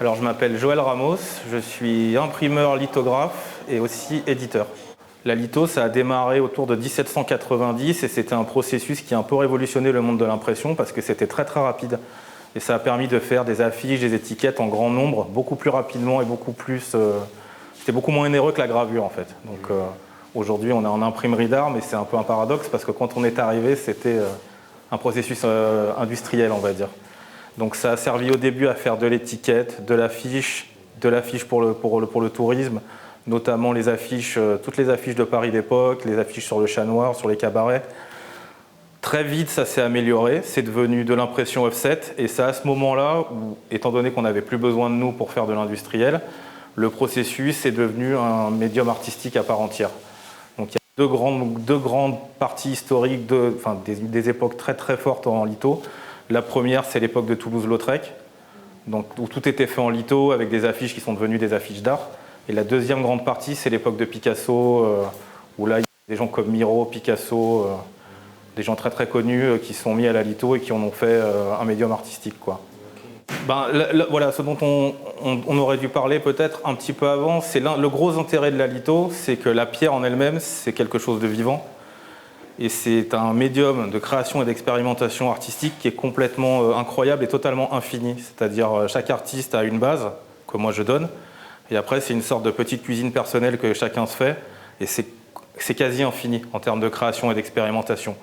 Alors je m'appelle Joël Ramos, je suis imprimeur lithographe et aussi éditeur. La litho, ça a démarré autour de 1790 et c'était un processus qui a un peu révolutionné le monde de l'impression parce que c'était très très rapide. Et ça a permis de faire des affiches, des étiquettes en grand nombre, beaucoup plus rapidement et beaucoup plus... c'était beaucoup moins onéreux que la gravure en fait. Donc aujourd'hui on est en imprimerie d'art, mais c'est un peu un paradoxe parce que quand on est arrivé, c'était un processus industriel, on va dire. Donc ça a servi au début à faire de l'étiquette, de l'affiche pour le tourisme, notamment les affiches, toutes les affiches de Paris d'époque, les affiches sur le Chat Noir, sur les cabarets. Très vite, ça s'est amélioré, c'est devenu de l'impression offset, et c'est à ce moment-là où, étant donné qu'on n'avait plus besoin de nous pour faire de l'industriel, le processus est devenu un médium artistique à part entière. Donc il y a deux grandes parties historiques, des époques très très fortes en litho. La première, c'est l'époque de Toulouse-Lautrec, où tout était fait en litho avec des affiches qui sont devenues des affiches d'art. Et la deuxième grande partie, c'est l'époque de Picasso, où là, il y a des gens comme Miro, Picasso, des gens très très connus qui sont mis à la litho et qui en ont fait un médium artistique, quoi. Voilà, ce dont on aurait dû parler peut-être un petit peu avant, c'est le gros intérêt de la litho, c'est que la pierre en elle-même, c'est quelque chose de vivant. Et c'est un médium de création et d'expérimentation artistique qui est complètement incroyable et totalement infini. C'est-à-dire chaque artiste a une base que moi je donne, et après c'est une sorte de petite cuisine personnelle que chacun se fait, et c'est quasi infini en termes de création et d'expérimentation.